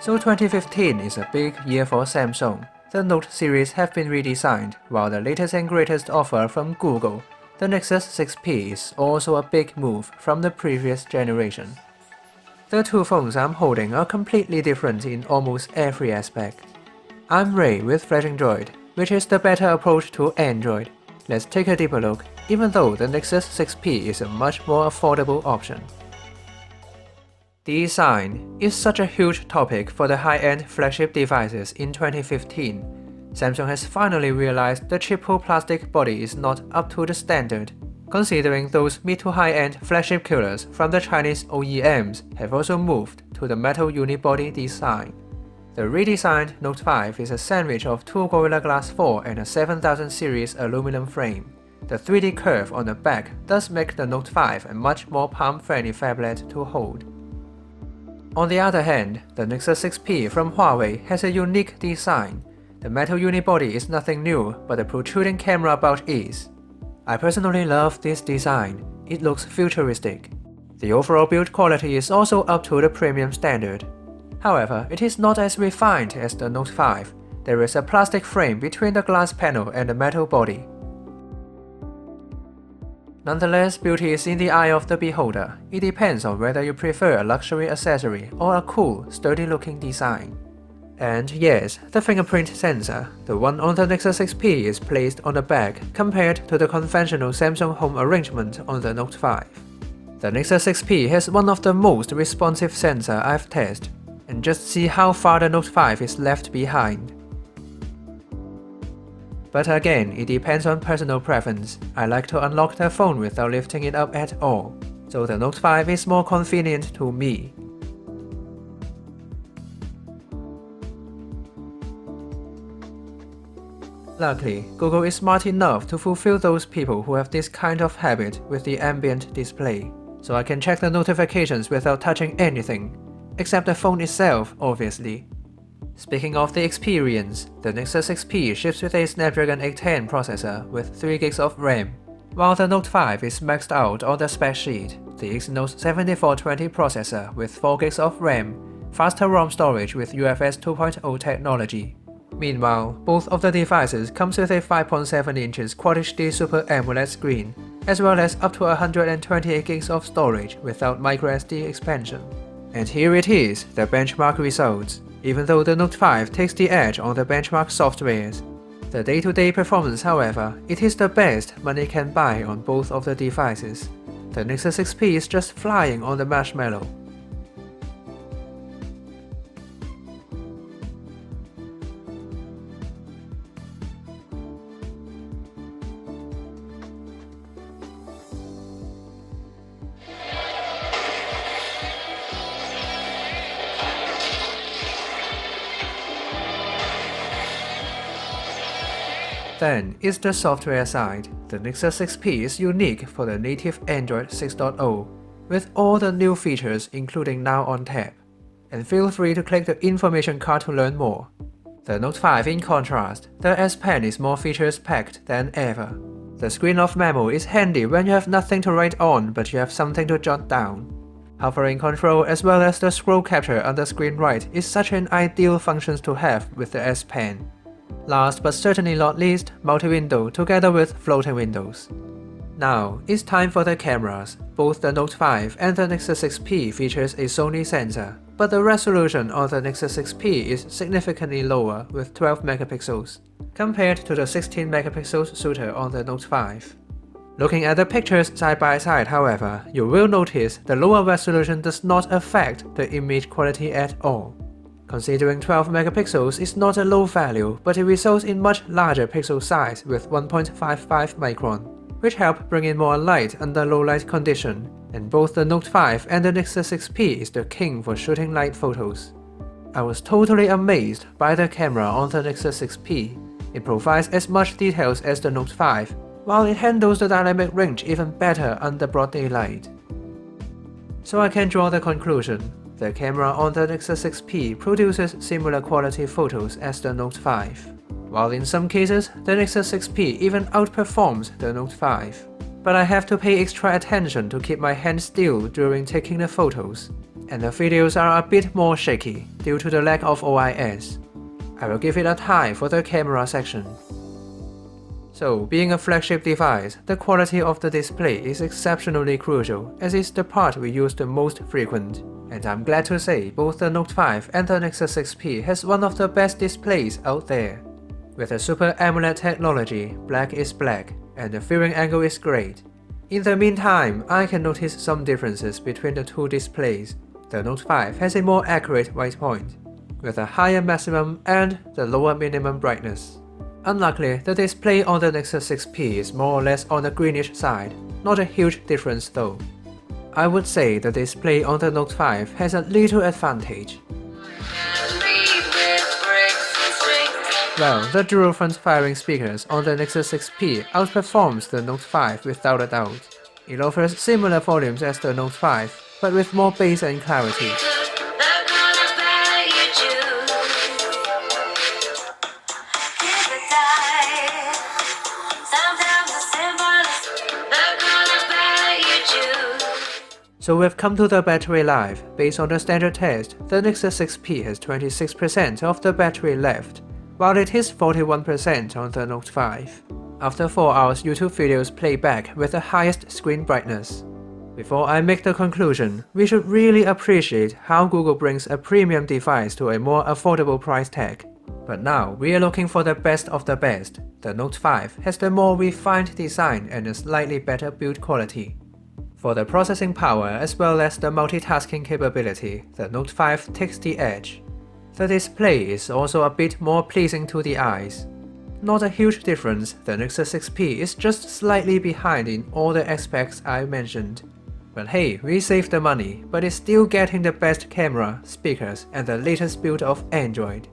So 2015 is a big year for Samsung. The Note series have been redesigned, while the latest and greatest offer from Google, the Nexus 6P, is also a big move from the previous generation. The two phones I'm holding are completely different in almost every aspect. I'm Ray with FlahingDroid, which is the better approach to Android. Let's take a deeper look, even though the Nexus 6P is a much more affordable option. Design is such a huge topic for the high-end flagship devices in 2015. Samsung has finally realized the triple plastic body is not up to the standard, considering those mid to high-end flagship killers from the Chinese OEMs have also moved to the metal unibody design. The redesigned Note 5 is a sandwich of two Gorilla Glass 4 and a 7000 series aluminum frame. The 3D curve on the back does make the Note 5 a much more palm-friendly phablet to hold. On the other hand, the Nexus 6P from Huawei has a unique design. The metal unibody is nothing new, but the protruding camera bout is. I personally love this design. It looks futuristic. The overall build quality is also up to the premium standard. However, it is not as refined as the Note 5. There is a plastic frame between the glass panel and the metal body. Nonetheless, beauty is in the eye of the beholder. It depends on whether you prefer a luxury accessory or a cool, sturdy-looking design. And yes, the fingerprint sensor, the one on the Nexus 6P, is placed on the back compared to the conventional Samsung home arrangement on the Note 5. The Nexus 6P has one of the most responsive sensors I've tested, and just see how far the Note 5 is left behind. But again, it depends on personal preference. I like to unlock the phone without lifting it up at all, so the Note 5 is more convenient to me. Luckily, Google is smart enough to fulfill those people who have this kind of habit with the Ambient Display, so I can check the notifications without touching anything, except the phone itself, obviously. Speaking of the experience, the Nexus 6P ships with a Snapdragon 810 processor with 3GB of RAM, while the Note 5 is maxed out on the spec sheet, the Exynos 7420 processor with 4GB of RAM, faster ROM storage with UFS 2.0 technology. Meanwhile, both of the devices comes with a 5.7 inches Quad HD Super AMOLED screen, as well as up to 128GB of storage without microSD expansion. And here it is, the benchmark results. Even though the Note 5 takes the edge on the benchmark softwares, the day-to-day performance, however, it is the best money can buy on both of the devices. The Nexus 6P is just flying on the marshmallow. Then is the software side. The Nexus 6P is unique for the native Android 6.0, with all the new features including Now on Tap. And feel free to click the information card to learn more. The Note 5 in contrast, the S Pen is more features packed than ever. The screen of memo is handy when you have nothing to write on but you have something to jot down. Hovering control as well as the scroll capture on the screen right is such an ideal function to have with the S Pen. Last but certainly not least, multi-window together with floating windows. Now, it's time for the cameras. Both the Note 5 and the Nexus 6P features a Sony sensor, but the resolution on the Nexus 6P is significantly lower with 12 megapixels, compared to the 16 megapixels shooter on the Note 5. Looking at the pictures side by side, however, you will notice the lower resolution does not affect the image quality at all. Considering 12 megapixels is not a low value, but it results in much larger pixel size with 1.55 micron, which help bring in more light under low light condition, and both the Note 5 and the Nexus 6P is the king for shooting light photos. I was totally amazed by the camera on the Nexus 6P. It provides as much details as the Note 5, while it handles the dynamic range even better under broad daylight. So I can draw the conclusion. The camera on the Nexus 6P produces similar quality photos as the Note 5, while in some cases, the Nexus 6P even outperforms the Note 5. But I have to pay extra attention to keep my hand still during taking the photos. and the videos are a bit more shaky due to the lack of OIS. I will give it a tie for the camera section. So, being a flagship device, the quality of the display is exceptionally crucial as it's the part we use the most frequent. And I'm glad to say both the Note 5 and the Nexus 6P has one of the best displays out there. With the Super AMOLED technology, black is black, and the viewing angle is great. In the meantime, I can notice some differences between the two displays. The Note 5 has a more accurate white point, with a higher maximum and the lower minimum brightness. Unluckily, the display on the Nexus 6P is more or less on the greenish side, not a huge difference though. I would say the display on the Note 5 has a little advantage. Well, the dual front firing speakers on the Nexus 6P outperforms the Note 5 without a doubt. It offers similar volumes as the Note 5, but with more bass and clarity. So we've come to the battery life. Based on the standard test, the Nexus 6P has 26% of the battery left, while it is 41% on the Note 5. After 4 hours YouTube videos play back with the highest screen brightness. Before I make the conclusion, we should really appreciate how Google brings a premium device to a more affordable price tag. But now we are looking for the best of the best. The Note 5 has the more refined design and a slightly better build quality. For the processing power as well as the multitasking capability, the Note 5 takes the edge. The display is also a bit more pleasing to the eyes. Not a huge difference, the Nexus 6P is just slightly behind in all the aspects I mentioned. But hey, we saved the money, but it's still getting the best camera, speakers, and the latest build of Android.